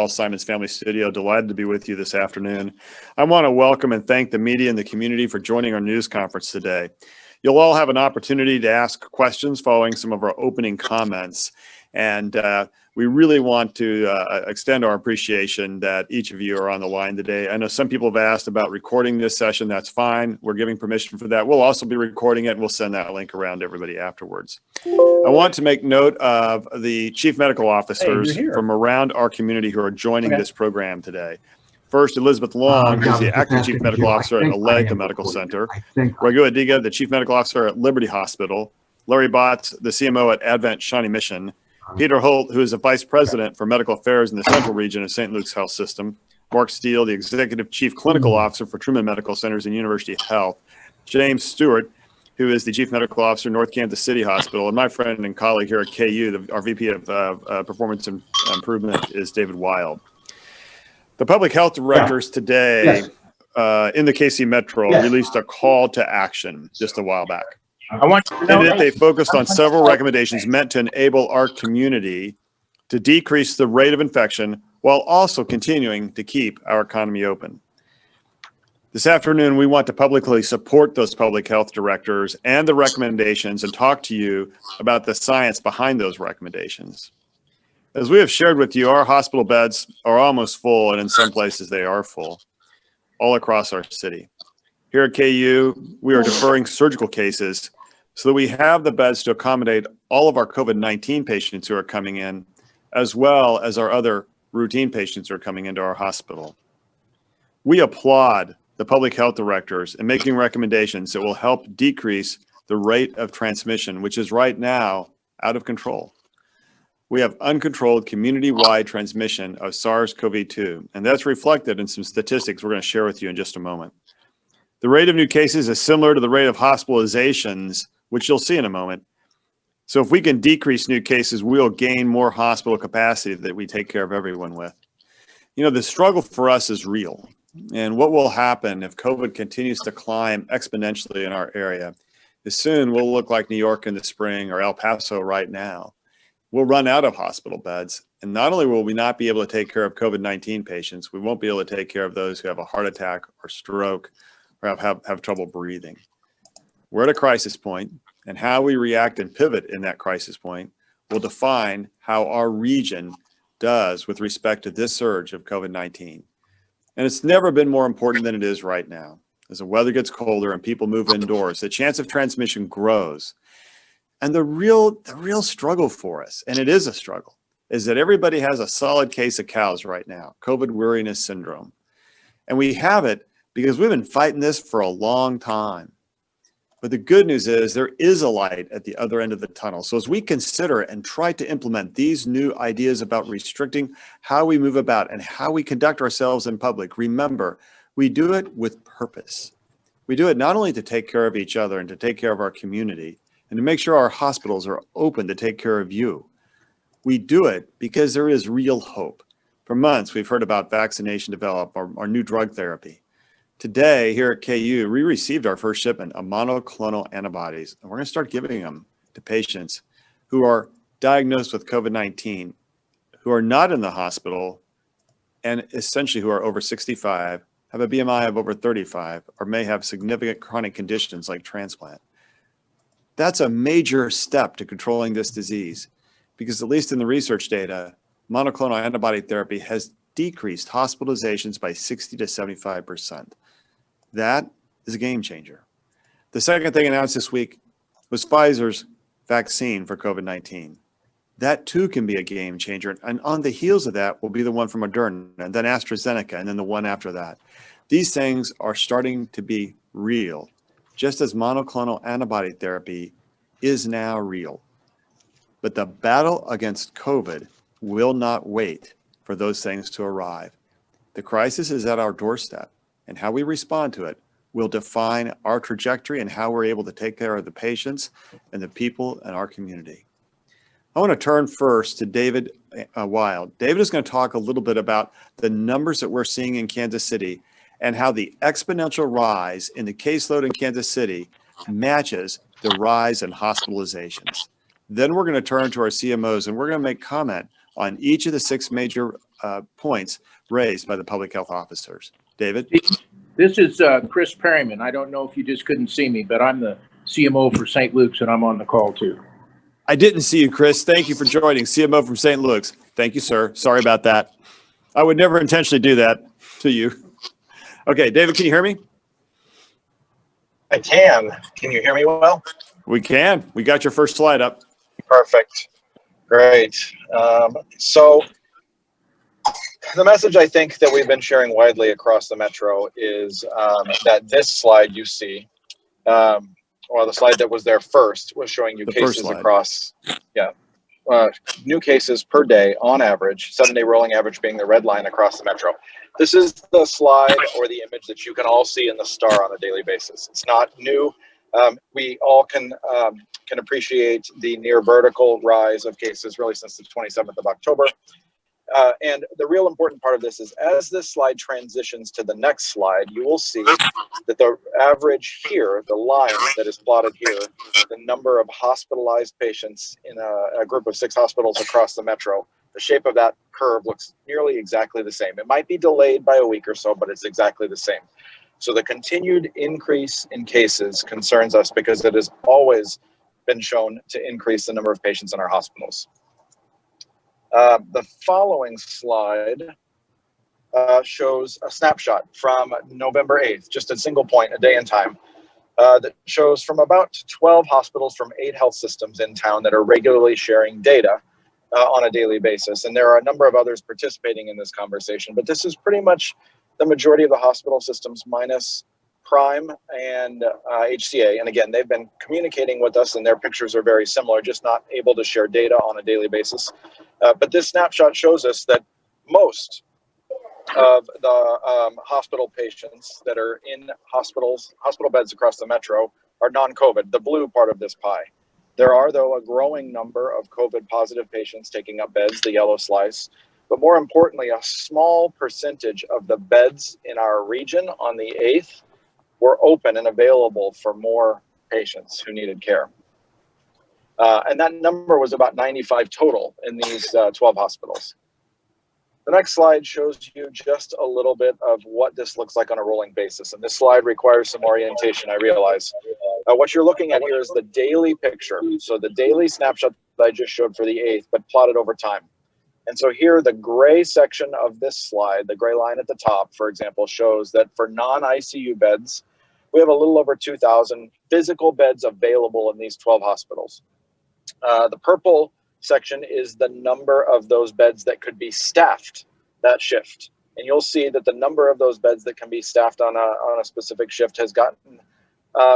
Simon's Family Studio. Delighted to be with you this afternoon. I want to welcome and thank the media and the community for joining our news conference today. You'll all have an opportunity to ask questions following some of our opening comments. And we really want to extend our appreciation that each of you are on the line today. I know some people have asked about recording this session. That's fine. We're giving permission for that. We'll also be recording it, and we'll send that link around to everybody afterwards. I want to make note of the chief medical officers from around our community who are joining this program today. First, Elizabeth Long, who's the acting chief medical officer at Alega Medical Center. Raghu Adiga, the chief medical officer at Liberty Hospital. Larry Botts, the CMO at Advent Shawnee Mission. Peter Holt, who is the vice president for medical affairs in the central region of St. Luke's Health System. Mark Steele, the executive chief clinical officer for Truman Medical Centers and University Health. James Stewart, who is the chief medical officer North Kansas City Hospital. And my friend and colleague here at KU, our VP of Performance and Improvement, is David Wild. The public health directors today in the KC Metro released a call to action just a while back. I want you to know that they focused on several recommendations meant to enable our community to decrease the rate of infection while also continuing to keep our economy open. This afternoon, we want to publicly support those public health directors and the recommendations and talk to you about the science behind those recommendations. As we have shared with you, our hospital beds are almost full, and in some places they are full, all across our city. Here at KU, we are deferring surgical cases so that we have the beds to accommodate all of our COVID-19 patients who are coming in, as well as our other routine patients who are coming into our hospital. We applaud the public health directors in making recommendations that will help decrease the rate of transmission, which is right now out of control. We have uncontrolled community-wide transmission of SARS-CoV-2, and that's reflected in some statistics we're going to share with you in just a moment. The rate of new cases is similar to the rate of hospitalizations, which you'll see in a moment. So if we can decrease new cases, we'll gain more hospital capacity that we take care of everyone with. You know, the struggle for us is real. And what will happen if COVID continues to climb exponentially in our area is soon we'll look like New York in the spring or El Paso right now. We'll run out of hospital beds. And not only will we not be able to take care of COVID-19 patients, we won't be able to take care of those who have a heart attack or stroke or have trouble breathing. We're at a crisis point, and how we react and pivot in that crisis point will define how our region does with respect to this surge of COVID-19. And it's never been more important than it is right now. As the weather gets colder and people move indoors, the chance of transmission grows. And the real struggle for us, and it is a struggle, is that everybody has a solid case of cows right now, COVID weariness syndrome. And we have it because we've been fighting this for a long time. But the good news is there is a light at the other end of the tunnel. So as we consider and try to implement these new ideas about restricting how we move about and how we conduct ourselves in public, remember, we do it with purpose. We do it not only to take care of each other and to take care of our community and to make sure our hospitals are open to take care of you. We do it because there is real hope. For months, we've heard about vaccination develop or new drug therapy. Today, here at KU, we received our first shipment of monoclonal antibodies, and we're going to start giving them to patients who are diagnosed with COVID-19, who are not in the hospital, and essentially who are over 65, have a BMI of over 35, or may have significant chronic conditions like transplant. That's a major step to controlling this disease, because at least in the research data, monoclonal antibody therapy has decreased hospitalizations by 60 to 75%. That is a game changer. The second thing announced this week was Pfizer's vaccine for COVID-19. That too can be a game changer. And on the heels of that will be the one from Moderna, and then AstraZeneca, and then the one after that. These things are starting to be real, just as monoclonal antibody therapy is now real. But the battle against COVID will not wait for those things to arrive. The crisis is at our doorstep, and how we respond to it will define our trajectory and how we're able to take care of the patients and the people in our community. I want to turn first to David Wild. David is going to talk a little bit about the numbers that we're seeing in Kansas City and how the exponential rise in the caseload in Kansas City matches the rise in hospitalizations. Then we're going to turn to our CMOs and we're going to make comment on each of the 6 major points raised by the public health officers. David? This is Chris Perryman. I don't know if you just couldn't see me, but I'm the CMO for St. Luke's, and I'm on the call too. I didn't see you, Chris. Thank you for joining. CMO from St. Luke's. Thank you, sir. Sorry about that. I would never intentionally do that to you. Okay, David, can you hear me? I can. Can you hear me well? We can. We got your first slide up. Perfect. Great. So the message I think that we've been sharing widely across the metro is that this slide you see, or the slide that was there first, was showing you cases across, new cases per day on average, 7-day rolling average being the red line across the metro. This is the slide or the image that you can all see in the star on a daily basis. It's not new. We all can appreciate the near vertical rise of cases really since the 27th of October. And the real important part of this is as this slide transitions to the next slide, you will see that the average here, the line that is plotted here, the number of hospitalized patients in a group of 6 hospitals across the metro, the shape of that curve looks nearly exactly the same. It might be delayed by a week or so, but it's exactly the same. So the continued increase in cases concerns us because it has always been shown to increase the number of patients in our hospitals. The following slide shows a snapshot from November 8th, just a single point, a day in time, that shows from about 12 hospitals from 8 health systems in town that are regularly sharing data on a daily basis. And there are a number of others participating in this conversation, but this is pretty much the majority of the hospital systems minus Prime and HCA. And again, they've been communicating with us and their pictures are very similar, just not able to share data on a daily basis. But this snapshot shows us that most of the hospital patients that are in hospital beds across the metro are non-COVID, the blue part of this pie. There are, though, a growing number of COVID positive patients taking up beds, the yellow slice. But more importantly, a small percentage of the beds in our region on the 8th were open and available for more patients who needed care. And that number was about 95 total in these 12 hospitals. The next slide shows you just a little bit of what this looks like on a rolling basis. And this slide requires some orientation, I realize. What you're looking at here is the daily picture. So the daily snapshot that I just showed for the 8th, but plotted over time. And so here, the gray section of this slide, the gray line at the top, for example, shows that for non-ICU beds, we have a little over 2,000 physical beds available in these 12 hospitals. The purple section is the number of those beds that could be staffed that shift. And you'll see that the number of those beds that can be staffed on a specific shift has gotten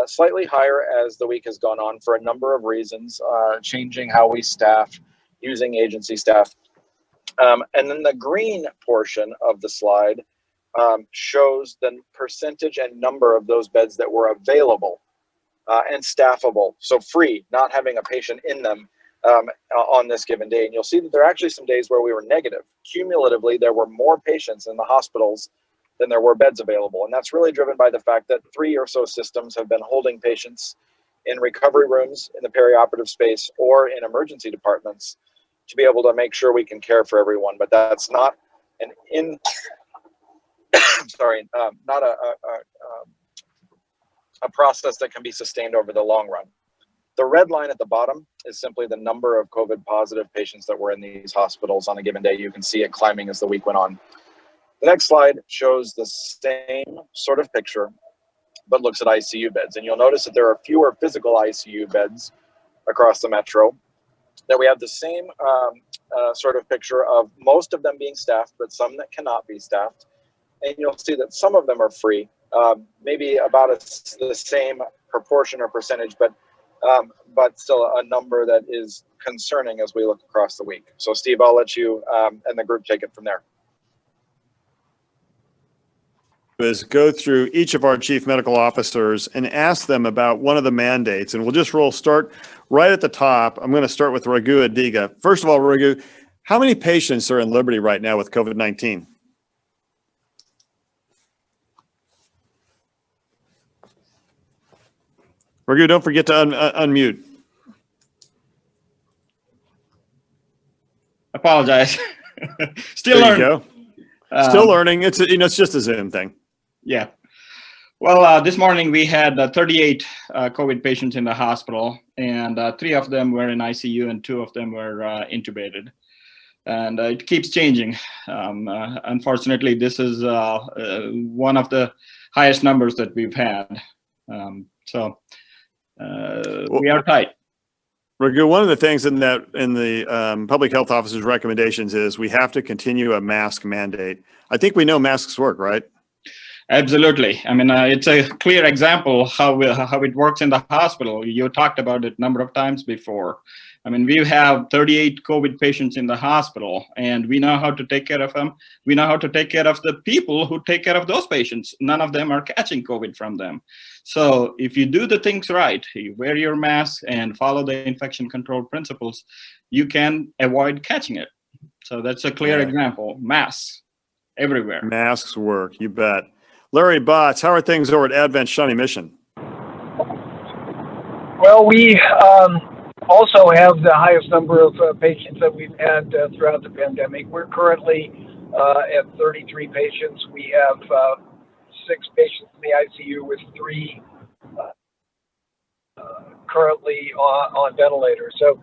slightly higher as the week has gone on for a number of reasons, changing how we staff, using agency staff. And then the green portion of the slide shows the percentage and number of those beds that were available and staffable, so free, not having a patient in them on this given day. And you'll see that there are actually some days where we were negative. Cumulatively, there were more patients in the hospitals than there were beds available. And that's really driven by the fact that 3 or so systems have been holding patients in recovery rooms, in the perioperative space, or in emergency departments to be able to make sure we can care for everyone. But that's not an not a process that can be sustained over the long run. The red line at the bottom is simply the number of COVID positive patients that were in these hospitals on a given day. You can see it climbing as the week went on. The next slide shows the same sort of picture, but looks at ICU beds. And you'll notice that there are fewer physical ICU beds across the metro, that we have the same sort of picture of most of them being staffed, but some that cannot be staffed. And you'll see that some of them are free, maybe about the same proportion or percentage, but still a number that is concerning as we look across the week. So Steve, I'll let you and the group take it from there. Is go through each of our chief medical officers and ask them about one of the mandates. And we'll just start right at the top. I'm going to start with Raghu Adiga. First of all, Raghu, how many patients are in Liberty right now with COVID-19? Raghu, don't forget to unmute. Apologize. Still There you learning. go. Still learning. It's it's just a Zoom thing. Yeah. Well, this morning we had 38 COVID patients in the hospital, and 3 of them were in ICU and 2 of them were intubated. And it keeps changing. Unfortunately, this is one of the highest numbers that we've had. We are tight. Raghu, one of the things in the public health officer's recommendations is we have to continue a mask mandate. I think we know masks work, right? Absolutely. I mean, it's a clear example how it works in the hospital. You talked about it a number of times before. I mean, we have 38 COVID patients in the hospital, and we know how to take care of them. We know how to take care of the people who take care of those patients. None of them are catching COVID from them. So if you do the things right, you wear your mask and follow the infection control principles, you can avoid catching it. So that's a clear example. Masks everywhere. Masks work, you bet. Larry Botts, how are things over at Advent Shawnee Mission? Well, we also have the highest number of patients that we've had throughout the pandemic. We're currently at 33 patients. We have 6 patients in the ICU with 3 currently on ventilators. So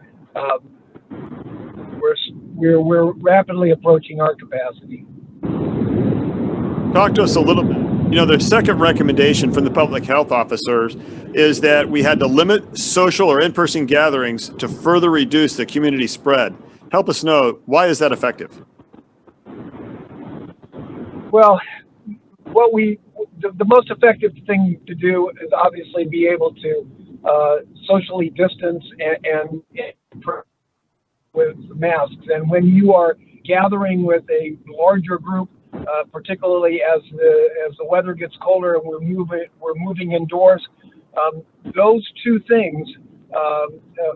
we're rapidly approaching our capacity. Talk to us a little bit. You know, the second recommendation from the public health officers is that we had to limit social or in-person gatherings to further reduce the community spread. Help us know, why is that effective? Well, the most effective thing to do is obviously be able to socially distance and with masks. And when you are gathering with a larger group, particularly as the weather gets colder and we're moving indoors, those 2 things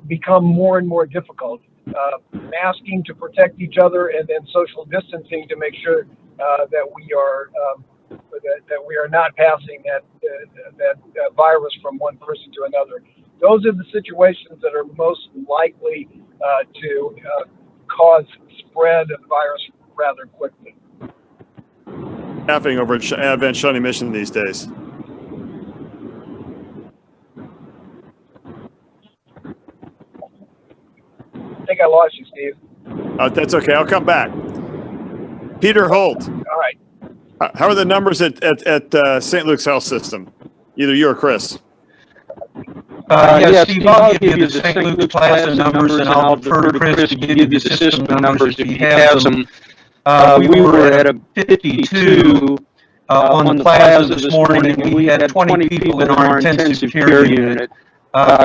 become more and more difficult. Masking to protect each other, and then social distancing to make sure that we are not passing that virus from one person to another. Those are the situations that are most likely to cause spread of the virus rather quickly. Staffing over at Advent Shawnee Mission these days? I think I lost you, Steve. That's okay. I'll come back. Peter Holt. All right. How are the numbers at St. Luke's Health System? Either you or Chris. Yes, Steve, I'll give you the St. Luke's Plaza numbers, and I'll defer to Chris to give you the system numbers if he has them. We were at a 52 on the plaza this morning, and we had 20 people in our intensive care unit.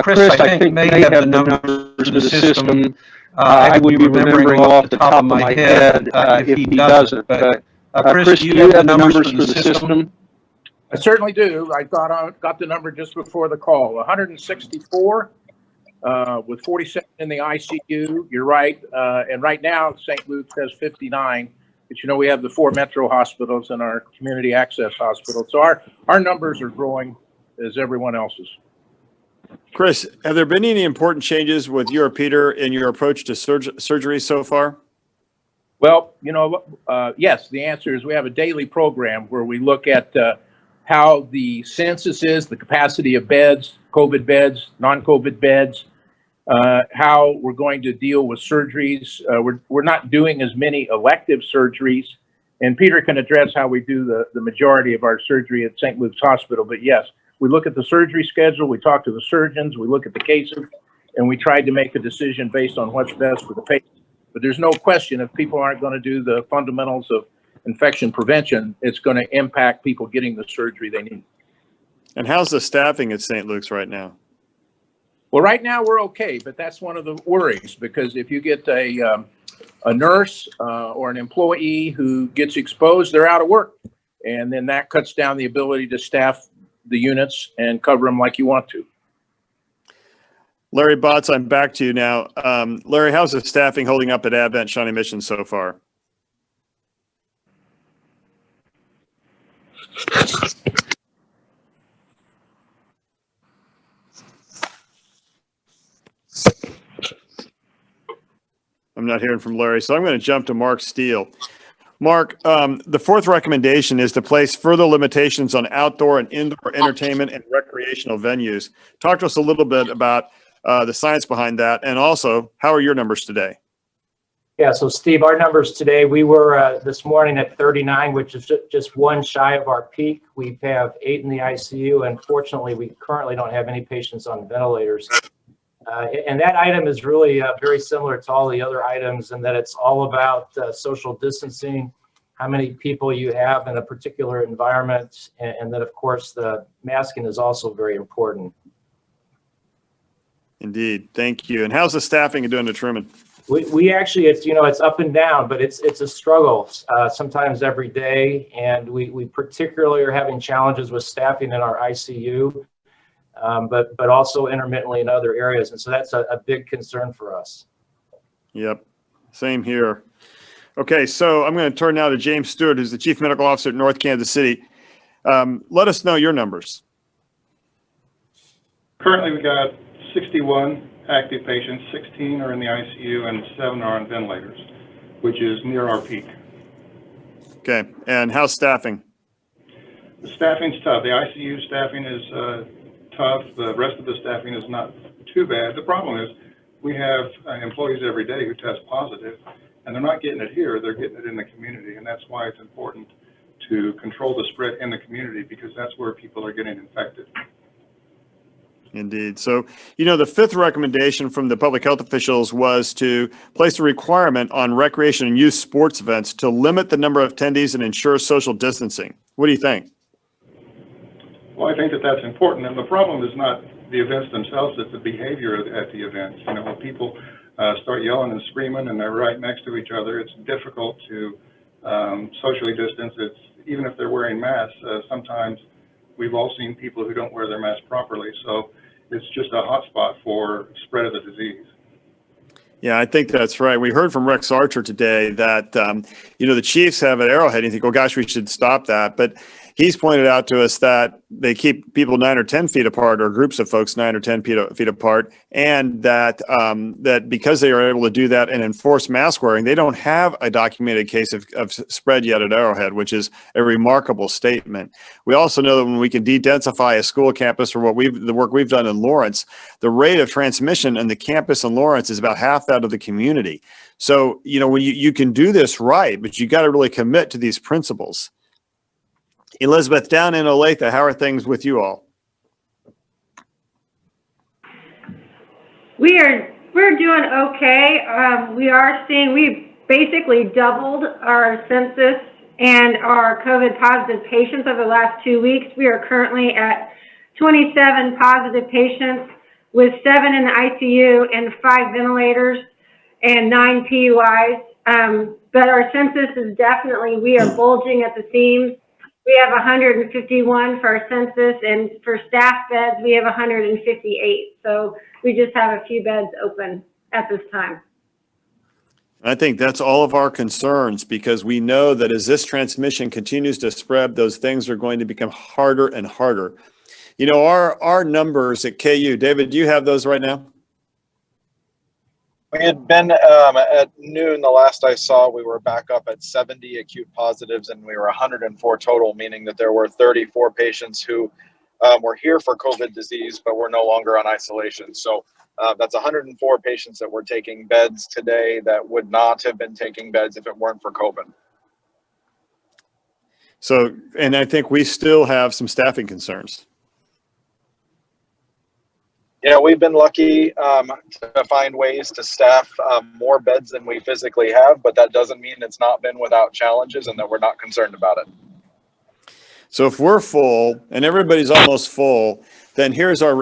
Chris, I think, may have the numbers of the system. I would be remembering off the top of my head if he doesn't. But Chris, do you have the numbers for the system? I certainly do. I got the number just before the call. 164 with 47 in the ICU. You're right. And right now, St. Luke's has 59. But you know, we have the 4 metro hospitals and our community access hospital. So our numbers are growing as everyone else's. Chris, have there been any important changes with you or Peter in your approach to surgery so far? Well, you know, yes, the answer is we have a daily program where we look at how the census is, the capacity of beds, COVID beds, non-COVID beds, how we're going to deal with surgeries. We're not doing as many elective surgeries, and Peter can address how we do the majority of our surgery at St. Luke's Hospital. But yes, we look at the surgery schedule, we talk to the surgeons, we look at the cases, and we tried to make a decision based on what's best for the patient. But there's no question if people aren't going to do the fundamentals of infection prevention, it's going to impact people getting the surgery they need. And how's the staffing at St. Luke's right now? Well, right now we're okay, but that's one of the worries, because if you get a nurse or an employee who gets exposed, they're out of work. And then that cuts down the ability to staff the units and cover them like you want to. Larry Botts, I'm back to you now. Larry, how's the staffing holding up at Advent Shawnee Mission so far? I'm not hearing from Larry, so I'm going to jump to Mark Steele. Mark, the fourth recommendation is to place further limitations on outdoor and indoor entertainment and recreational venues. Talk to us a little bit about the science behind that, and also, how are your numbers today? Yeah, so Steve, our numbers today, we were this morning at 39, which is just one shy of our peak. We have 8 in the ICU, and fortunately, we currently don't have any patients on ventilators. And that item is really very similar to all the other items in that it's all about social distancing, how many people you have in a particular environment, and then, of course, the masking is also very important. Indeed. Thank you. And how's the staffing doing at Truman? We actually, it's up and down, but it's a struggle sometimes every day. And we particularly are having challenges with staffing in our ICU, but also intermittently in other areas. And so that's a big concern for us. Yep. Same here. Okay. So I'm going to turn now to James Stewart, who's the Chief Medical Officer at North Kansas City. Let us know your numbers. Currently, we got 61 active patients, 16 are in the ICU, and 7 are on ventilators, which is near our peak. Okay. And how's staffing? The staffing's tough. The ICU staffing is tough. The rest of the staffing is not too bad. The problem is we have employees every day who test positive, and they're not getting it here. They're getting it in the community, and that's why it's important to control the spread in the community, because that's where people are getting infected. Indeed. So, the fifth recommendation from the public health officials was to place a requirement on recreation and youth sports events to limit the number of attendees and ensure social distancing. What do you think? Well, I think that that's important. And the problem is not the events themselves, it's the behavior at the events. When people start yelling and screaming and they're right next to each other, it's difficult to socially distance. Even if they're wearing masks, sometimes we've all seen people who don't wear their mask properly. So it's just a hot spot for spread of the disease. Yeah, I think that's right. We heard from Rex Archer today that, the Chiefs have at Arrowhead, and you think, oh gosh, we should stop that. But he's pointed out to us that they keep people 9 or 10 feet apart, or groups of folks 9 or 10 feet apart, and that that because they are able to do that and enforce mask wearing, they don't have a documented case of spread yet at Arrowhead, which is a remarkable statement. We also know that when we can de-densify a school campus, or the work we've done in Lawrence, the rate of transmission on the campus in Lawrence is about half that of the community. So, when you can do this right, but you got to really commit to these principles. Elizabeth, down in Olathe, how are things with you all? We're doing okay. We've basically doubled our census and our COVID positive patients over the last 2 weeks. We are currently at 27 positive patients with 7 in the ICU and 5 ventilators and 9 PUIs. But our census is we are bulging at the seams. We have 151 for our census, and for staff beds, we have 158. So we just have a few beds open at this time. I think that's all of our concerns, because we know that as this transmission continues to spread, those things are going to become harder and harder. Our numbers at KU, David, do you have those right now? We had been at noon, the last I saw, we were back up at 70 acute positives, and we were 104 total, meaning that there were 34 patients who were here for COVID disease, but were no longer on isolation. So that's 104 patients that were taking beds today that would not have been taking beds if it weren't for COVID. So, and I think we still have some staffing concerns. We've been lucky to find ways to staff more beds than we physically have, but that doesn't mean it's not been without challenges and that we're not concerned about it. So if we're full and everybody's almost full, then here's our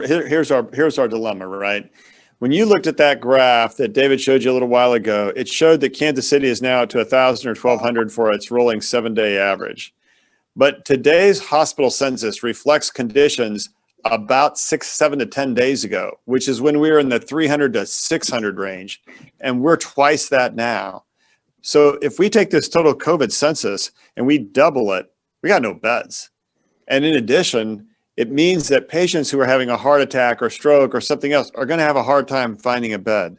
dilemma, right? When you looked at that graph that David showed you a little while ago, it showed that Kansas City is now to 1,000 or 1,200 for its rolling 7-day average. But today's hospital census reflects conditions about 7 to 10 days ago, which is when we were in the 300 to 600 range, and we're twice that now. So if we take this total COVID census and we double it, we got no beds. And in addition, it means that patients who are having a heart attack or stroke or something else are going to have a hard time finding a bed.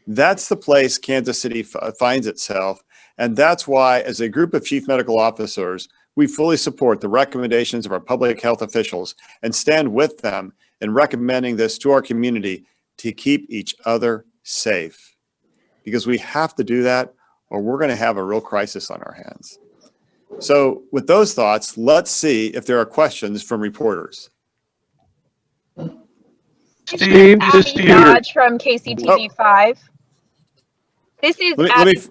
That's the place Kansas City finds itself. And that's why, as a group of chief medical officers, we fully support the recommendations of our public health officials and stand with them in recommending this to our community to keep each other safe. Because we have to do that, or we're going to have a real crisis on our hands. So with those thoughts, let's see if there are questions from reporters. Steve, this is Abby Peter. Dodge from KCTV5. This is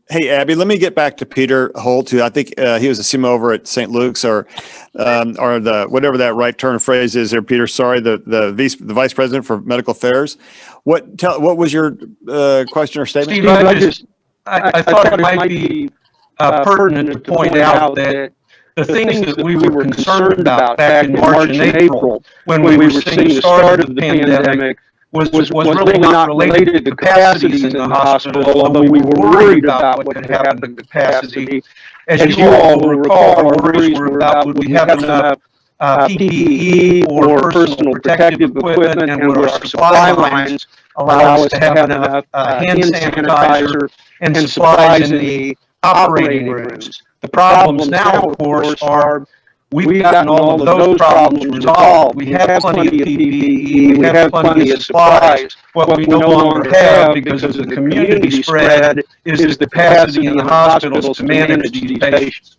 Hey, Abby, let me get back to Peter Holt, who I think he was a CMO over at St. Luke's or the whatever that right turn of phrase is there, Peter. Sorry, the vice president for medical affairs. What was your question or statement? Steve, I thought it might be pertinent to point out that the things that we were concerned about back in March and April, when we were seeing the start of the pandemic, was really not related to capacities in the hospital, although we were worried about what could happen to capacity. As you all will recall, our worries were about would we have enough PPE or personal protective equipment, and would our supply lines allow us to have enough hand sanitizer and supplies in the operating rooms. The problems now, of course, are we've gotten all of those problems resolved. We have plenty of PPE, we have plenty of supplies. What we no longer have, because of the community spread, is the capacity in the hospitals to manage these patients.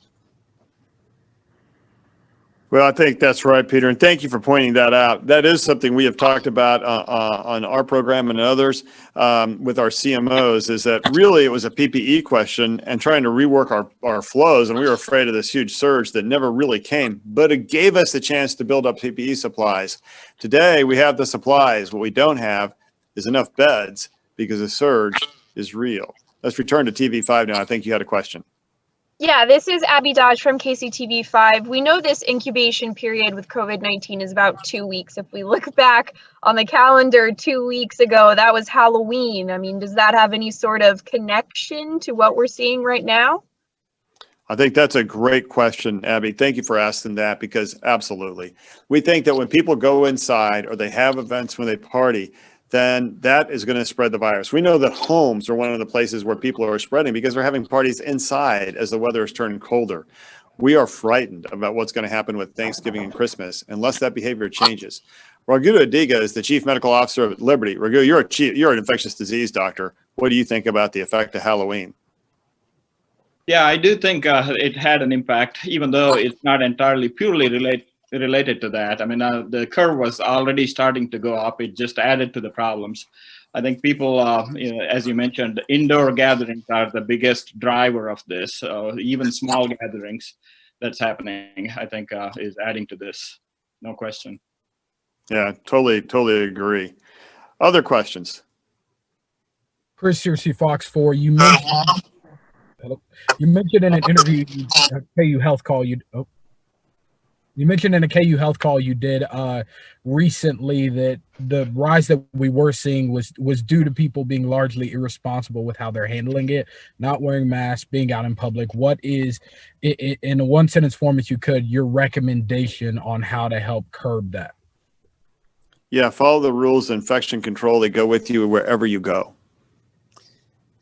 Well, I think that's right, Peter, and thank you for pointing that out. That is something we have talked about on our program and others with our CMOs, is that really it was a PPE question and trying to rework our flows, and we were afraid of this huge surge that never really came, but it gave us the chance to build up PPE supplies. Today, we have the supplies. What we don't have is enough beds because the surge is real. Let's return to TV5 now. I think you had a question. Yeah, this is Abby Dodge from KCTV5. We know this incubation period with COVID-19 is about 2 weeks. If we look back on the calendar 2 weeks ago, that was Halloween. I mean, does that have any sort of connection to what we're seeing right now? I think that's a great question, Abby. Thank you for asking that, because absolutely. We think that when people go inside or they have events when they party, then that is going to spread the virus. We know that homes are one of the places where people are spreading because they're having parties inside as the weather is turning colder. We are frightened about what's going to happen with Thanksgiving and Christmas unless that behavior changes. Raghu Adiga is the Chief Medical Officer at Liberty. Raghu, you're an infectious disease doctor. What do you think about the effect of Halloween? Yeah, I do think it had an impact, even though it's not entirely purely related to that. I mean, the curve was already starting to go up. It just added to the problems. I think people, as you mentioned, indoor gatherings are the biggest driver of this. Even small gatherings that's happening, I think, is adding to this. No question. Yeah, totally agree. Other questions? Chris here, Fox 4. You mentioned in an interview, KU Health call you mentioned in a KU Health call you did recently that the rise that we were seeing was due to people being largely irresponsible with how they're handling it, not wearing masks, being out in public. What is, in a one sentence form, if you could, your recommendation on how to help curb that? Yeah, follow the rules of infection control. They go with you wherever you go.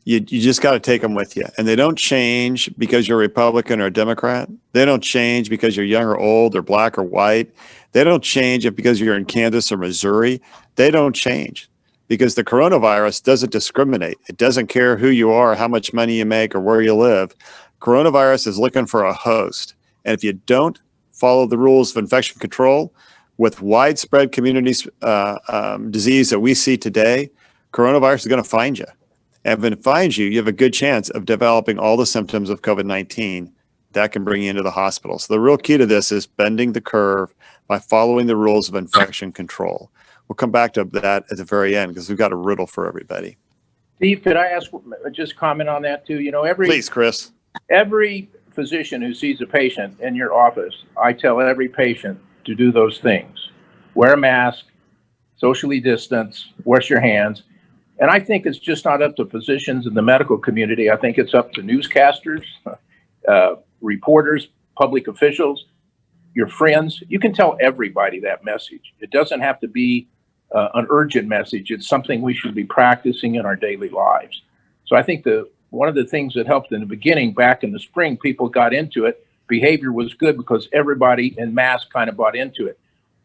You just got to take them with you. And they don't change because you're a Republican or a Democrat. They don't change because you're young or old or black or white. They don't change it because you're in Kansas or Missouri. They don't change because the coronavirus doesn't discriminate. It doesn't care who you are, how much money you make, or where you live. Coronavirus is looking for a host. And if you don't follow the rules of infection control with widespread community disease that we see today, coronavirus is going to find you. And if it finds you, you have a good chance of developing all the symptoms of COVID-19 that can bring you into the hospital. So the real key to this is bending the curve by following the rules of infection control. We'll come back to that at the very end because we've got a riddle for everybody. Steve, could I ask, just comment on that too? You know, Please, Chris. Every physician who sees a patient in your office, I tell every patient to do those things. Wear a mask, socially distance, wash your hands. And I think it's just not up to physicians in the medical community. I think it's up to newscasters, reporters, public officials, your friends. You can tell everybody that message. It doesn't have to be an urgent message. It's something we should be practicing in our daily lives. So I think one of the things that helped in the beginning, back in the spring, people got into it. Behavior was good because everybody en masse kind of bought into it.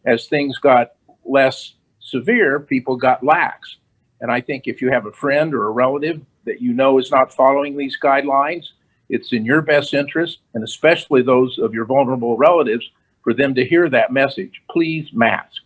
As things got less severe, people got lax. And I think if you have a friend or a relative that you know is not following these guidelines, it's in your best interest, and especially those of your vulnerable relatives, for them to hear that message. Please mask.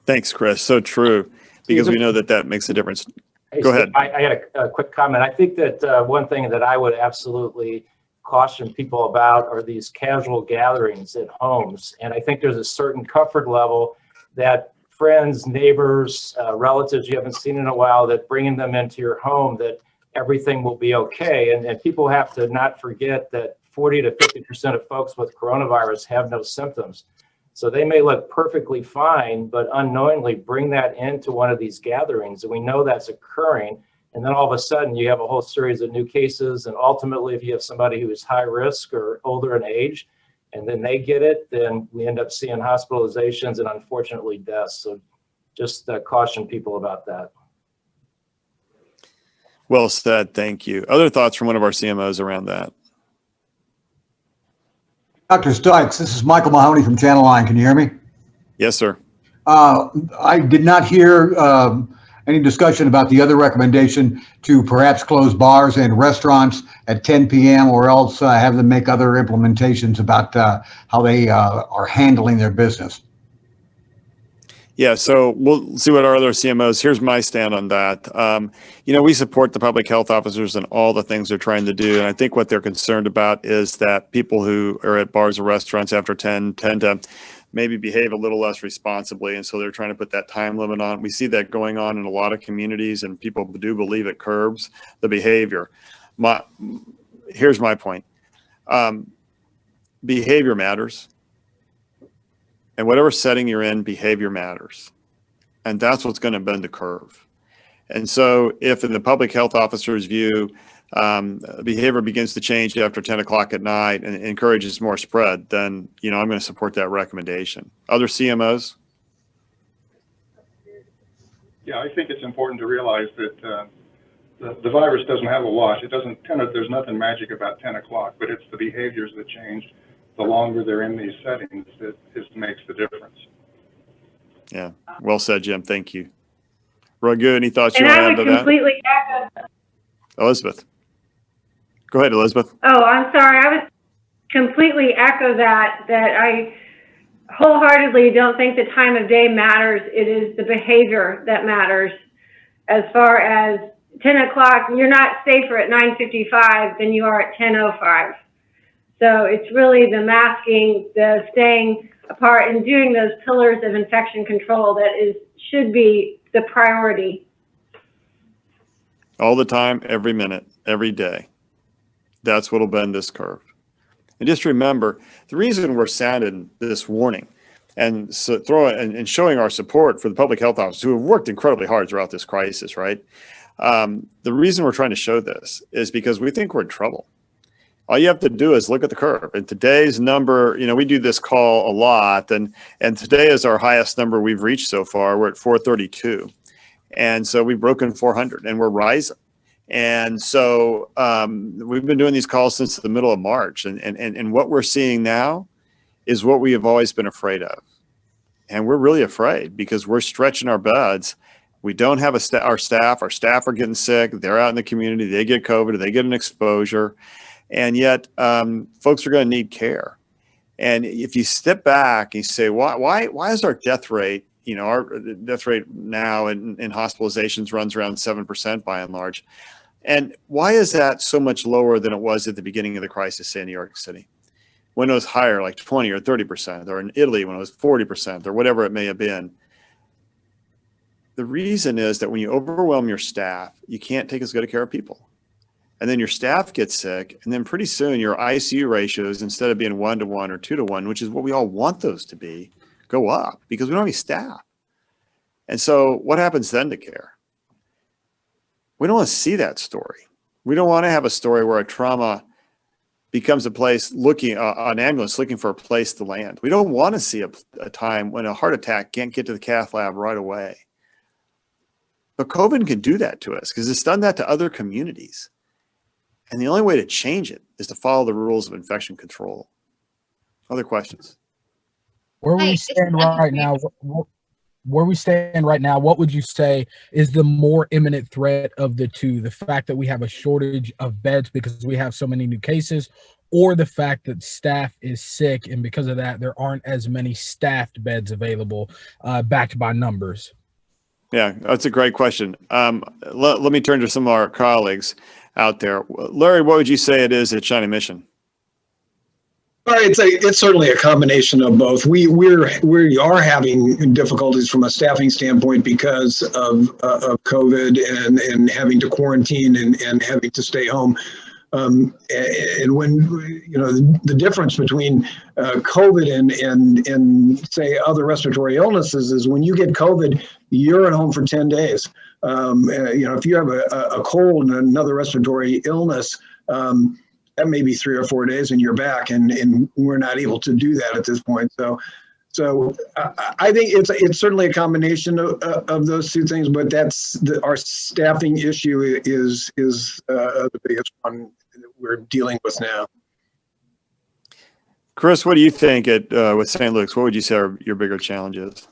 Thanks, Chris. So true, because we know that makes a difference. Hey, Go Steve, ahead. I had a quick comment. I think that one thing that I would absolutely caution people about are these casual gatherings at homes. And I think there's a certain comfort level that friends, neighbors, relatives you haven't seen in a while, that bringing them into your home, that everything will be okay. And people have to not forget that 40 to 50% of folks with coronavirus have no symptoms. So they may look perfectly fine, but unknowingly bring that into one of these gatherings. And we know that's occurring. And then all of a sudden you have a whole series of new cases. And ultimately, if you have somebody who is high risk or older in age, and then they get it, then we end up seeing hospitalizations and unfortunately deaths. So just caution people about that. Well said. Thank you. Other thoughts from one of our CMOs around that? Dr. Stikes, this is Michael Mahoney from Channel 9. Can you hear me? Yes, sir. I did not hear any discussion about the other recommendation to perhaps close bars and restaurants at 10 p.m. or else have them make other implementations about how they are handling their business. Yeah, so we'll see what our other CMOs. Here's my stand on that. We support the public health officers and all the things they're trying to do. And I think what they're concerned about is that people who are at bars or restaurants after 10 tend to maybe behave a little less responsibly. And so they're trying to put that time limit on. We see that going on in a lot of communities, and people do believe it curbs the behavior. Here's my point. Behavior matters. And whatever setting you're in, behavior matters. And that's what's going to bend the curve. And so if in the public health officer's view, behavior begins to change after 10 o'clock at night and encourages more spread, then, I'm going to support that recommendation. Other CMOs? Yeah, I think it's important to realize that the virus doesn't have a wash. There's nothing magic about 10 o'clock, but it's the behaviors that change the longer they're in these settings that makes the difference. Yeah, well said, Jim. Thank you. Raghu, any thoughts you And want to I add would to that? completely echo. Elizabeth. Go ahead, Elizabeth. Oh, I'm sorry. I would completely echo that I wholeheartedly don't think the time of day matters. It is the behavior that matters. As far as 10 o'clock, you're not safer at 9:55 than you are at 10:05. So it's really the masking, the staying apart, and doing those pillars of infection control that should be the priority. All the time, every minute, every day. That's what'll bend this curve. And just remember, the reason we're sounding this warning and so and showing our support for the public health officers who have worked incredibly hard throughout this crisis, right? The reason we're trying to show this is because we think we're in trouble. All you have to do is look at the curve. And today's number, we do this call a lot, and today is our highest number we've reached so far. We're at 432. And so we've broken 400 and we're rising. And so we've been doing these calls since the middle of March. And what we're seeing now is what we have always been afraid of. And we're really afraid because we're stretching our beds. We don't have our staff are getting sick. They're out in the community. They get COVID, they get an exposure. And yet folks are going to need care. And if you step back and you say, why is our death rate, our death rate now in hospitalizations runs around 7% by and large. And why is that so much lower than it was at the beginning of the crisis, say in New York City, when it was higher, like 20 or 30%, or in Italy when it was 40% or whatever it may have been? The reason is that when you overwhelm your staff, you can't take as good a care of people. And then your staff gets sick, and then pretty soon your ICU ratios, instead of being 1-to-1 or 2-to-1, which is what we all want those to be, go up because we don't have any staff. And so what happens then to care? We don't want to see that story. We don't want to have a story where a trauma becomes a place looking, an ambulance looking for a place to land. We don't want to see a time when a heart attack can't get to the cath lab right away. But COVID can do that to us because it's done that to other communities. And the only way to change it is to follow the rules of infection control. Other questions? Where we stand right now, what would you say is the more imminent threat of the two? The fact that we have a shortage of beds because we have so many new cases, or the fact that staff is sick and because of that, there aren't as many staffed beds available, backed by numbers? Yeah, that's a great question. Let me turn to some of our colleagues out there. Larry, what would you say it is at Shawnee Mission? It's certainly a combination of both. We are having difficulties from a staffing standpoint because of COVID and having to quarantine and having to stay home. And when, you know, the difference between COVID and say other respiratory illnesses is when you get COVID, you're at home for 10 days. You know, if you have a cold and another respiratory illness, that may be 3 or 4 days and you're back, and we're not able to do that at this point. So I think it's certainly a combination of those two things, but that's our staffing issue is the biggest one that we're dealing with now. Chris, what do you think with St. Luke's? What would you say your bigger challenge is?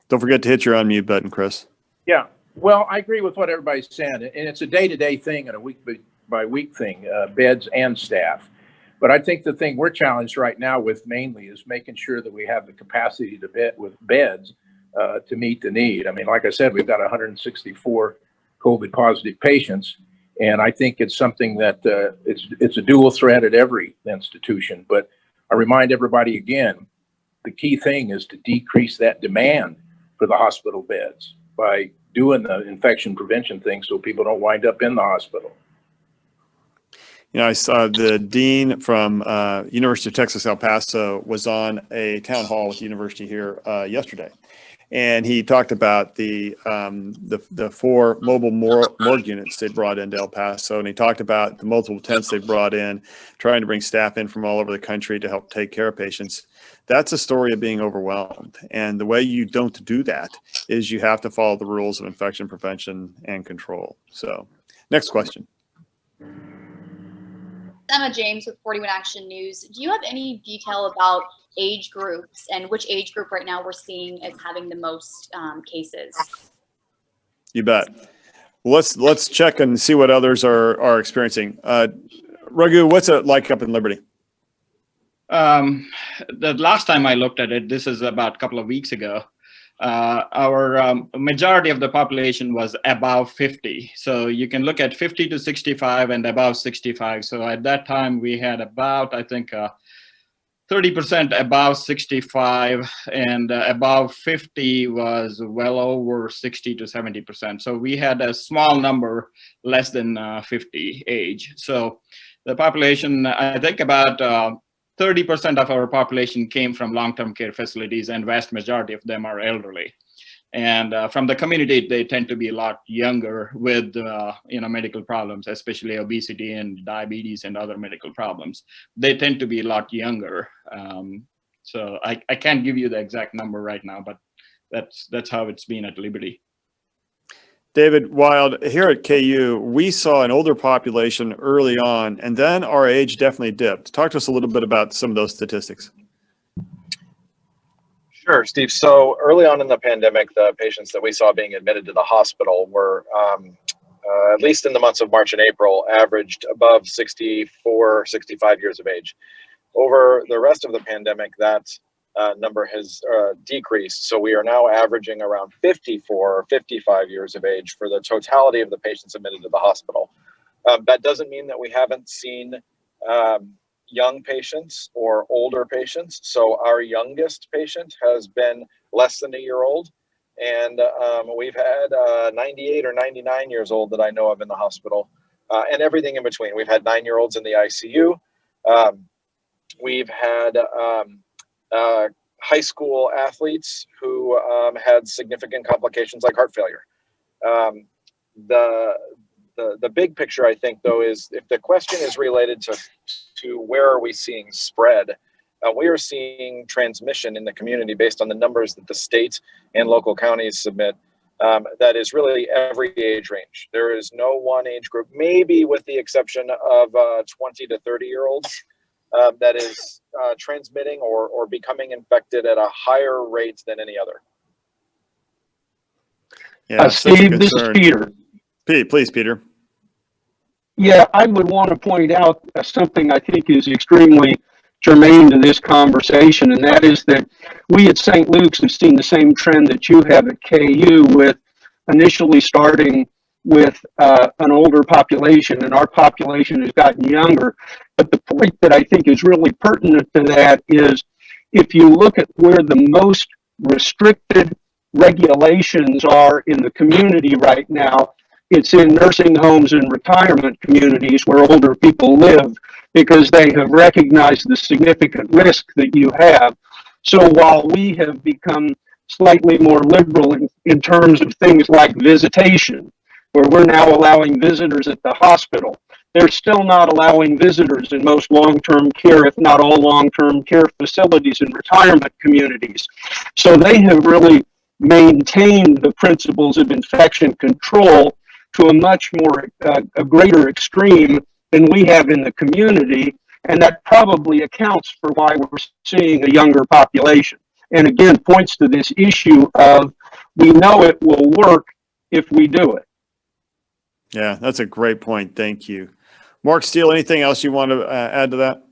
Don't forget to hit your unmute button, Chris. Yeah, well, I agree with what everybody's saying, and it's a day-to-day thing and a week-by-week thing, beds and staff. But I think the thing we're challenged right now with mainly is making sure that we have the capacity to bed with beds to meet the need. I mean, like I said, we've got 164 COVID positive patients, and I think it's something that it's a dual threat at every institution. But I remind everybody again, the key thing is to decrease that demand for the hospital beds by doing the infection prevention thing so people don't wind up in the hospital. You know, I saw the dean from University of Texas, El Paso was on a town hall with the university here yesterday. And he talked about the 4 mobile morgue units they brought into El Paso. And he talked about the multiple tents they brought in, trying to bring staff in from all over the country to help take care of patients. That's a story of being overwhelmed. And the way you don't do that is you have to follow the rules of infection prevention and control. So next question. Emma James with 41 Action News. Do you have any detail about age groups and which age group right now we're seeing as having the most cases? You bet. Let's check and see what others are experiencing. Raghu, what's it like up in Liberty? The last time I looked at it, this is about a couple of weeks ago, our majority of the population was above 50. So you can look at 50 to 65 and above 65. So at that time we had about, I think, 30% above 65, and above 50 was well over 60 to 70%. So we had a small number less than 50 age. So the population, I think about 30% of our population came from long-term care facilities, and vast majority of them are elderly. And from the community, they tend to be a lot younger with medical problems, especially obesity and diabetes and other medical problems. They tend to be a lot younger. So I can't give you the exact number right now, but that's how it's been at Liberty. David Wild, here at KU, we saw an older population early on, and then our age definitely dipped. Talk to us a little bit about some of those statistics. Sure, Steve. So early on in the pandemic, the patients that we saw being admitted to the hospital were, at least in the months of March and April, averaged above 64, 65 years of age. Over the rest of the pandemic, that number has decreased. So we are now averaging around 54 or 55 years of age for the totality of the patients admitted to the hospital. That doesn't mean that we haven't seen young patients or older patients. So our youngest patient has been less than a year old. And we've had 98 or 99 years old that I know of in the hospital, and everything in between. We've had 9-year-olds in the ICU. We've had high school athletes who had significant complications like heart failure. The big picture, I think, though, is if the question is related to where are we seeing spread, we are seeing transmission in the community based on the numbers that the state and local counties submit. That is really every age range. There is no one age group, maybe with the exception of 20 to 30-year-olds, that is transmitting or becoming infected at a higher rate than any other. Yeah, Steve, this is Peter. Pete, please, Peter. Yeah, I would want to point out something I think is extremely germane to this conversation, and that is that we at St. Luke's have seen the same trend that you have at KU, with initially starting with an older population, and our population has gotten younger. But the point that I think is really pertinent to that is if you look at where the most restricted regulations are in the community right now, it's in nursing homes and retirement communities where older people live, because they have recognized the significant risk that you have. So while we have become slightly more liberal in terms of things like visitation, where we're now allowing visitors at the hospital, they're still not allowing visitors in most long-term care, if not all long-term care facilities and retirement communities. So they have really maintained the principles of infection control to a much more, a greater extreme than we have in the community. And that probably accounts for why we're seeing a younger population. And again, points to this issue of we know it will work if we do it. Yeah, that's a great point. Thank you. Mark Steele, anything else you want to add to that?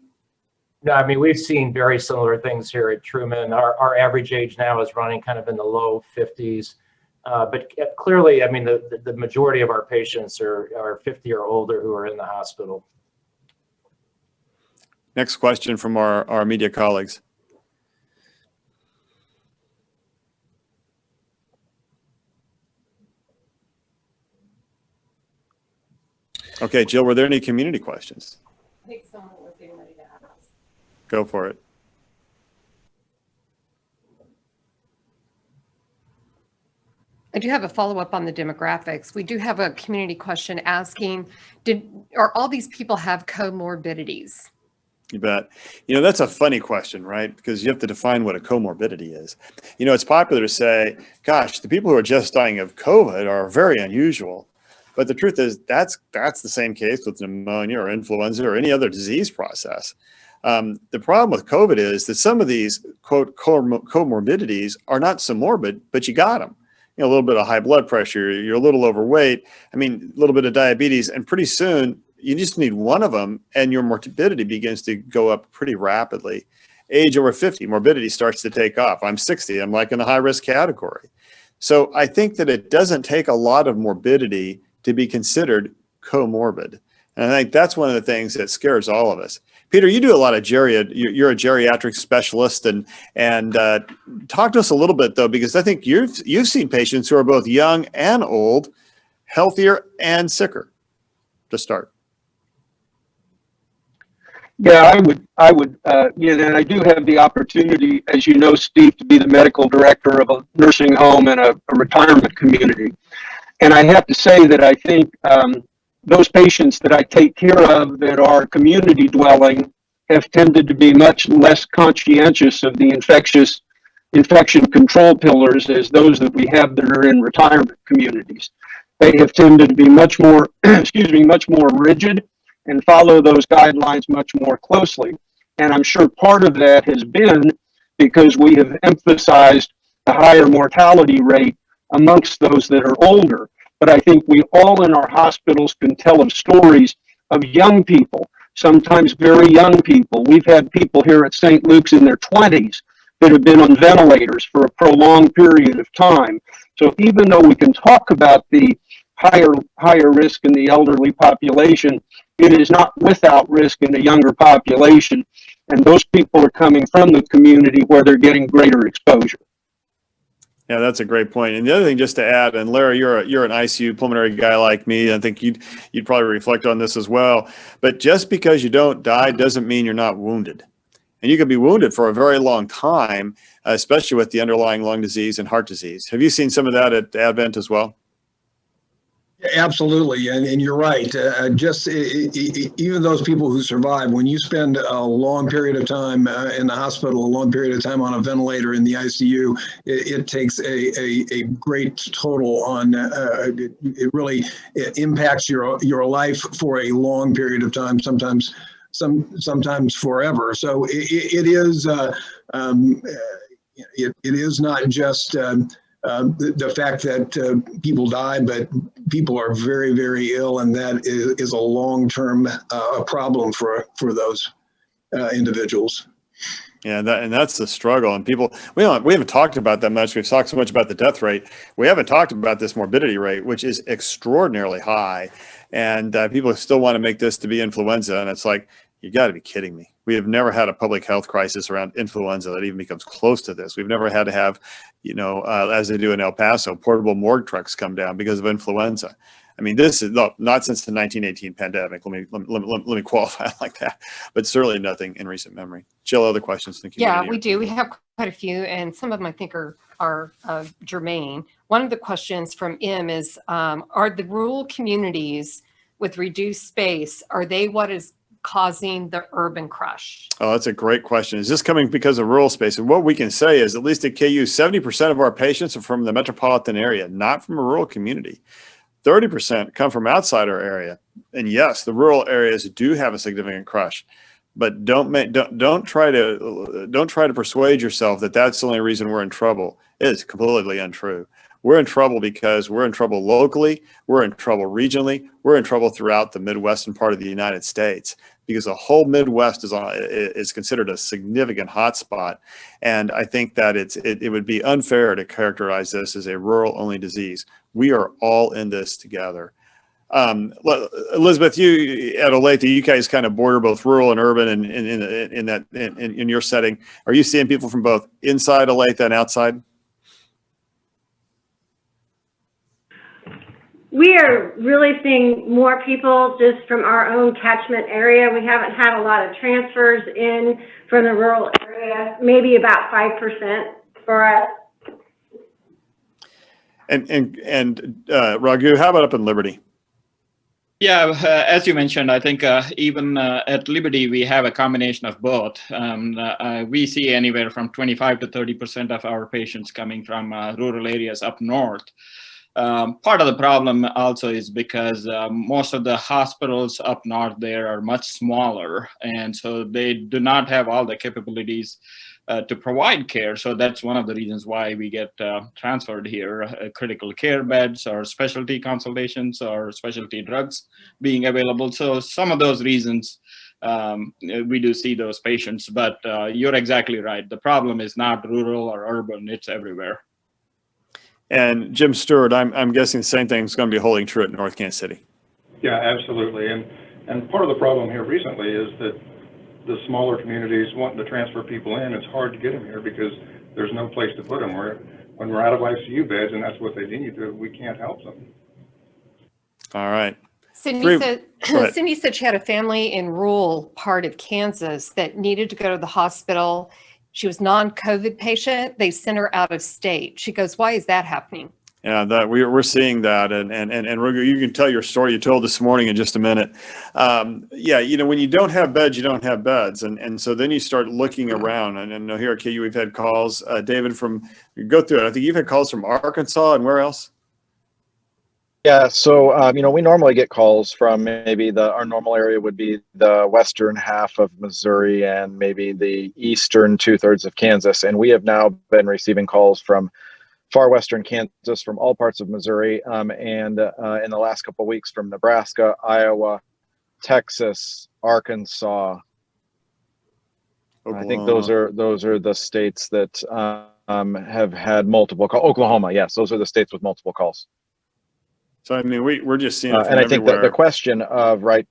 No, I mean, we've seen very similar things here at Truman. Our average age now is running kind of in the low 50s. But clearly, I mean, the majority of our patients are 50 or older who are in the hospital. Next question from our media colleagues. Okay, Jill, were there any community questions? I think someone was getting ready to ask. Go for it. I do have a follow-up on the demographics. We do have a community question asking, are all these people have comorbidities? You bet. You know, that's a funny question, right? Because you have to define what a comorbidity is. You know, it's popular to say, gosh, the people who are just dying of COVID are very unusual. But the truth is that's the same case with pneumonia or influenza or any other disease process. The problem with COVID is that some of these, quote, comorbidities are not so morbid, but you got them. You know, a little bit of high blood pressure, you're a little overweight, I mean, a little bit of diabetes, and pretty soon you just need one of them and your morbidity begins to go up pretty rapidly. Age over 50, morbidity starts to take off. I'm 60, I'm like in the high risk category. So I think that it doesn't take a lot of morbidity to be considered comorbid. And I think that's one of the things that scares all of us. Peter, you do a lot of you're a geriatric specialist, and talk to us a little bit though, because I think you've seen patients who are both young and old, healthier and sicker. To start. Yeah, I would, and I do have the opportunity, as you know, Steve, to be the medical director of a nursing home and a retirement community. And I have to say that I think those patients that I take care of that are community dwelling have tended to be much less conscientious of the infection control pillars as those that we have that are in retirement communities. They have tended to be much more, much more rigid and follow those guidelines much more closely. And I'm sure part of that has been because we have emphasized the higher mortality rate amongst those that are older. But I think we all in our hospitals can tell of stories of young people, sometimes very young people. We've had people here at St. Luke's in their 20s that have been on ventilators for a prolonged period of time. So even though we can talk about the higher risk in the elderly population, it is not without risk in the younger population. And those people are coming from the community where they're getting greater exposure. Yeah, that's a great point. And the other thing, just to add, and Larry, you're an ICU pulmonary guy like me. I think you'd probably reflect on this as well. But just because you don't die doesn't mean you're not wounded. and you could be wounded for a very long time, especially with the underlying lung disease and heart disease. Have you seen some of that at Advent as well? Absolutely, and you're right. Even those people who survive, when you spend a long period of time in the hospital, a long period of time on a ventilator in the ICU, it takes a great toll on. It really impacts your life for a long period of time. Sometimes forever. So it is not just. The fact that people die, but people are very, very ill, and that is a long-term problem for those individuals. Yeah, and that's the struggle. And people, we haven't talked about that much. We've talked so much about the death rate. We haven't talked about this morbidity rate, which is extraordinarily high. And people still want to make this to be influenza, and it's like, you got to be kidding me. We have never had a public health crisis around influenza that even becomes close to this. We've never had to have, as they do in El Paso, portable morgue trucks come down because of influenza. I mean, this is not since the 1918 pandemic. Let me qualify it like that, but certainly nothing in recent memory. Jill, other questions? Yeah, we do. We have quite a few, and some of them I think are germane. One of the questions from M is, are the rural communities with reduced space, are they what is causing the urban crush? Oh, that's a great question. Is this coming because of rural space? And what we can say is, at least at KU, 70% of our patients are from the metropolitan area, not from a rural community. 30% come from outside our area. And yes, the rural areas do have a significant crush, but don't try to persuade yourself that that's the only reason we're in trouble. It is completely untrue. We're in trouble because we're in trouble locally, we're in trouble regionally, we're in trouble throughout the Midwestern part of the United States, because the whole Midwest is considered a significant hotspot. And I think that it would be unfair to characterize this as a rural-only disease. We are all in this together. Elizabeth, you at Olathe, you guys kind of border both rural and urban, and in your setting, are you seeing people from both inside Olathe and outside? We are really seeing more people just from our own catchment area. We haven't had a lot of transfers in from the rural area, maybe about 5% for us. And Raghu, how about up in Liberty? Yeah, as you mentioned, I think even at Liberty, we have a combination of both. We see anywhere from 25 to 30% of our patients coming from rural areas up north. Part of the problem also is because most of the hospitals up north there are much smaller, and so they do not have all the capabilities to provide care. So that's one of the reasons why we get transferred here, critical care beds or specialty consultations or specialty drugs being available. So some of those reasons we do see those patients, but you're exactly right. The problem is not rural or urban, it's everywhere. And Jim Stewart, I'm guessing the same thing is going to be holding true at North Kansas City. Yeah, absolutely. And part of the problem here recently is that the smaller communities wanting to transfer people in, it's hard to get them here because there's no place to put them. When we're out of ICU beds, and that's what they need, we can't help them. All right. Cindy said she had a family in rural part of Kansas that needed to go to the hospital. She was non-COVID patient. They sent her out of state. She goes, why is that happening? Yeah, that we're seeing that, and Raghu, you can tell your story you told this morning in just a minute. Yeah, when you don't have beds, you don't have beds, and so then you start looking around. And I know here at KU we've had calls. David, go through it. I think you've had calls from Arkansas and where else? Yeah, so we normally get calls from maybe our normal area would be the western half of Missouri and maybe the eastern 2/3 of Kansas, and we have now been receiving calls from far western Kansas, from all parts of Missouri, and in the last couple of weeks from Nebraska, Iowa, Texas, Arkansas. Oklahoma. I think those are the states that have had multiple calls. Oklahoma, yes, those are the states with multiple calls. So I mean, we're just seeing it from and I think everywhere. the question of the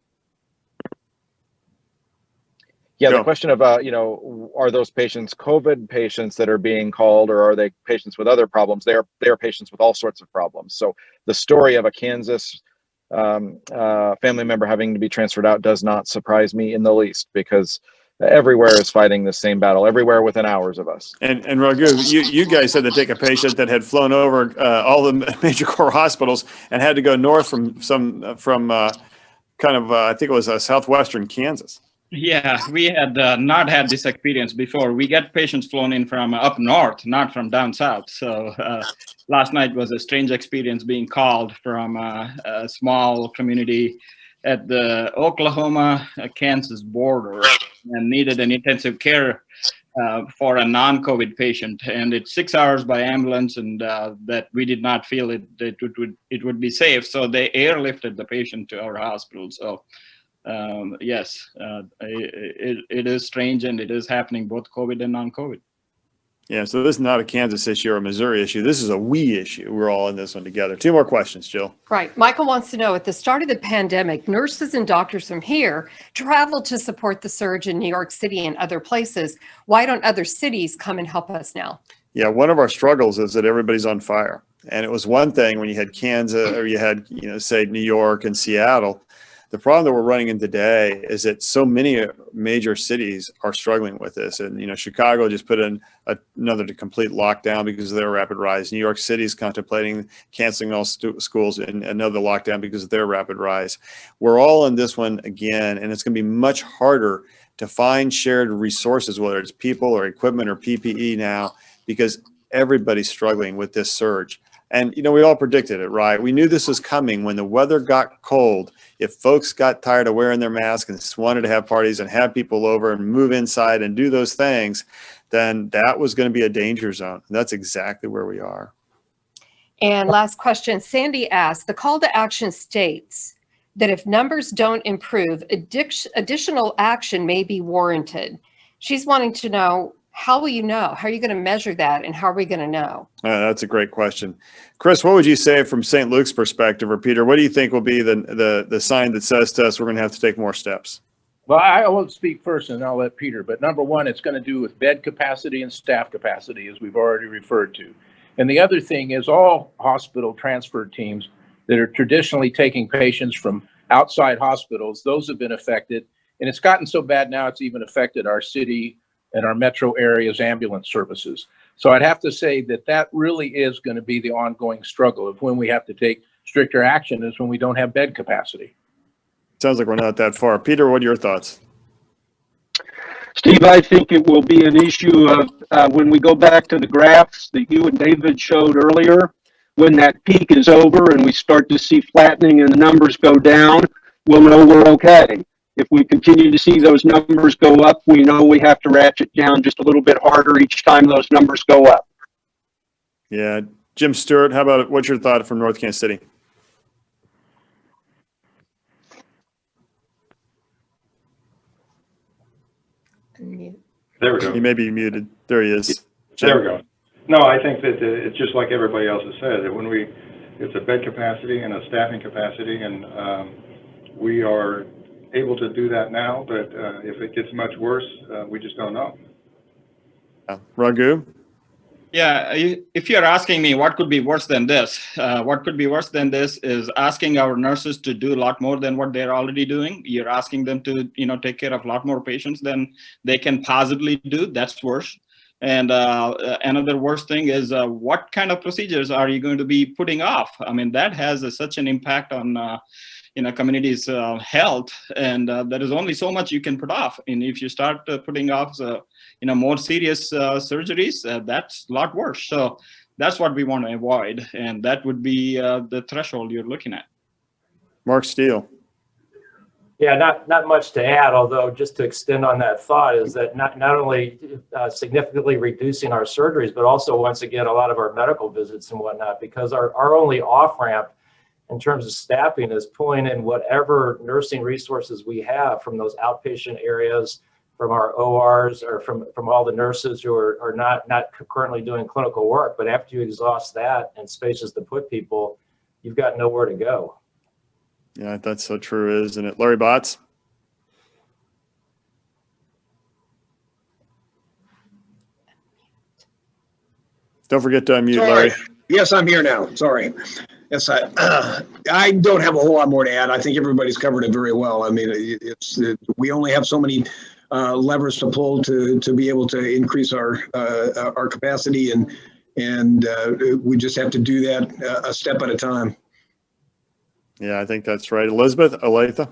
question of are those patients COVID patients that are being called, or are they patients with other problems? They are patients with all sorts of problems. So the story of a Kansas family member having to be transferred out does not surprise me in the least, because everywhere is fighting the same battle, everywhere within hours of us. And Raghu, you guys had to take a patient that had flown over all the major core hospitals and had to go north from I think it was southwestern Kansas. Yeah, we had not had this experience before. We get patients flown in from up north, not from down south. So last night was a strange experience being called from a small community at the Oklahoma-Kansas border and needed an intensive care for a non-COVID patient. And it's 6 hours by ambulance, and that we did not feel it would be safe. So they airlifted the patient to our hospital. So yes, it is strange, and it is happening both COVID and non-COVID. Yeah, so this is not a Kansas issue or a Missouri issue. This is a we issue. We're all in this one together. 2 more questions, Jill. Right. Michael wants to know, at the start of the pandemic, nurses and doctors from here traveled to support the surge in New York City and other places. Why don't other cities come and help us now? Yeah, one of our struggles is that everybody's on fire. And it was one thing when you had Kansas or you had, say New York and Seattle. The problem that we're running into today is that so many major cities are struggling with this. And, Chicago just put in another complete lockdown because of their rapid rise. New York City is contemplating canceling all schools and another lockdown because of their rapid rise. We're all in this one again, and it's going to be much harder to find shared resources, whether it's people or equipment or PPE now, because everybody's struggling with this surge. And, we all predicted it, right? We knew this was coming when the weather got cold. If folks got tired of wearing their masks and just wanted to have parties and have people over and move inside and do those things, then that was going to be a danger zone. And that's exactly where we are. And last question, Sandy asked, the call to action states that if numbers don't improve, additional action may be warranted. She's wanting to know, how will you know? How are you going to measure that? And how are we going to know? That's a great question. Chris, what would you say from St. Luke's perspective, or Peter, what do you think will be the sign that says to us we're going to have to take more steps? Well, I will speak first and I'll let Peter, but number one, it's going to do with bed capacity and staff capacity, as we've already referred to. And the other thing is all hospital transfer teams that are traditionally taking patients from outside hospitals, those have been affected. And it's gotten so bad now, it's even affected our city and our metro areas ambulance services. So I'd have to say that really is going to be the ongoing struggle of when we have to take stricter action is when we don't have bed capacity. Sounds like we're not that far. Peter, what are your thoughts? Steve, I think it will be an issue of when we go back to the graphs that you and David showed earlier, when that peak is over and we start to see flattening and the numbers go down, we'll know we're okay. If we continue to see those numbers go up, we know we have to ratchet down just a little bit harder each time those numbers go up. Yeah. Jim Stewart, how about what's your thought from North Kansas City? There we go. He may be muted. There he is. Jim. There we go. No, I think that it's just like everybody else has said, that it's a bed capacity and a staffing capacity, and we are able to do that now, but if it gets much worse, we just don't know. Raghu? Yeah, if you're asking me what could be worse than this, what could be worse than this is asking our nurses to do a lot more than what they're already doing. You're asking them to, take care of a lot more patients than they can possibly do. That's worse. And another worst thing is what kind of procedures are you going to be putting off? I mean, that has such an impact on communities' health, and there is only so much you can put off. And if you start putting off, more serious surgeries, that's a lot worse. So that's what we want to avoid, and that would be the threshold you're looking at. Mark Steele. Yeah, not much to add, although just to extend on that thought is that not only significantly reducing our surgeries, but also once again, a lot of our medical visits and whatnot, because our only off-ramp in terms of staffing is pulling in whatever nursing resources we have from those outpatient areas, from our ORs, or from all the nurses who are not currently doing clinical work. But after you exhaust that and spaces to put people, you've got nowhere to go. Yeah, that's so true, isn't it? Larry Botts? Don't forget to unmute, Larry. Yes, I'm here now. Sorry. Yes, I don't have a whole lot more to add. I think everybody's covered it very well. I mean, we only have so many levers to pull to be able to increase our capacity, and we just have to do that a step at a time. Yeah, I think that's right. Elizabeth, Olathe?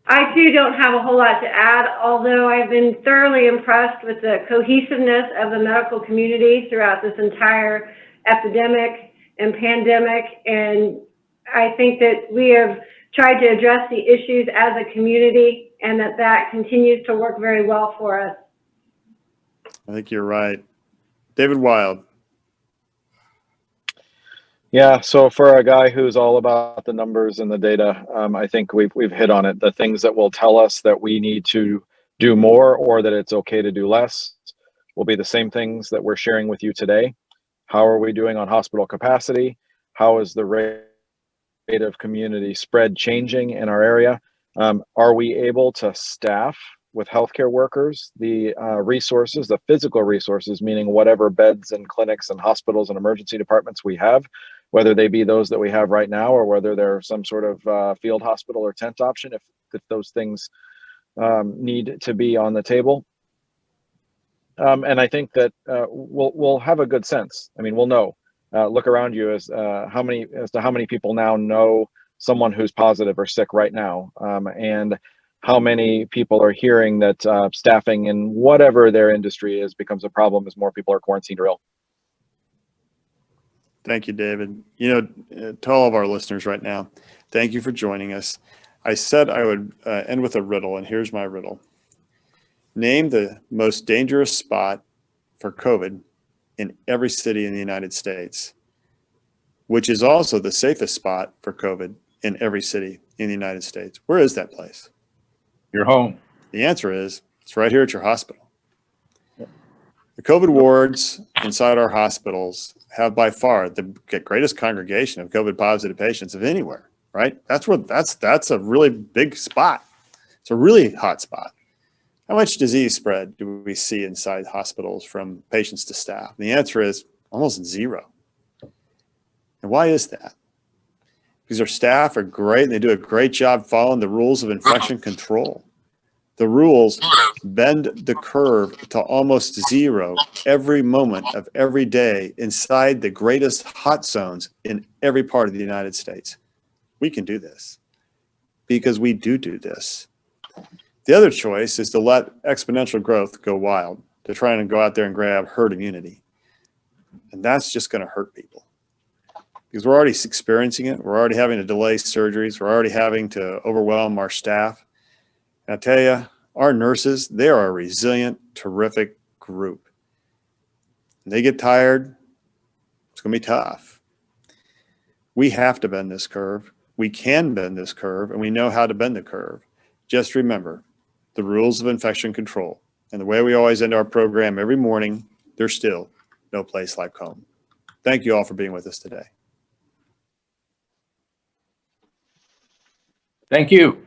I too don't have a whole lot to add, although I've been thoroughly impressed with the cohesiveness of the medical community throughout this entire epidemic and pandemic. And I think that we have tried to address the issues as a community, and that continues to work very well for us. I think you're right. David Wild. Yeah, so for a guy who's all about the numbers and the data, I think we've hit on it. The things that will tell us that we need to do more or that it's okay to do less will be the same things that we're sharing with you today. How are we doing on hospital capacity? How is the rate of community spread changing in our area? Are we able to staff with healthcare workers the resources, the physical resources, meaning whatever beds and clinics and hospitals and emergency departments we have, whether they be those that we have right now or whether they're some sort of field hospital or tent option, if those things need to be on the table. And I think that we'll have a good sense. I mean, we'll know. Look around you as to how many people now know someone who's positive or sick right now, and how many people are hearing that staffing in whatever their industry is becomes a problem as more people are quarantined or ill. Thank you, David. You know, to all of our listeners right now, thank you for joining us. I said I would end with a riddle, and here's my riddle. Name the most dangerous spot for COVID in every city in the United States, which is also the safest spot for COVID in every city in the United States. Where is that place? Your home. The answer is it's right here at your hospital. The COVID wards inside our hospitals have by far the greatest congregation of COVID positive patients of anywhere, right? That's a really big spot. It's a really hot spot. How much disease spread do we see inside hospitals from patients to staff? And the answer is almost zero. And why is that? Because our staff are great and they do a great job following the rules of infection control. The rules bend the curve to almost zero every moment of every day inside the greatest hot zones in every part of the United States. We can do this because we do this. The other choice is to let exponential growth go wild, to try and go out there and grab herd immunity. And that's just going to hurt people because we're already experiencing it. We're already having to delay surgeries. We're already having to overwhelm our staff. And I tell you, our nurses, they are a resilient, terrific group. When they get tired, it's going to be tough. We have to bend this curve. We can bend this curve, and we know how to bend the curve. Just remember the rules of infection control. And the way we always end our program every morning, there's still no place like home. Thank you all for being with us today. Thank you.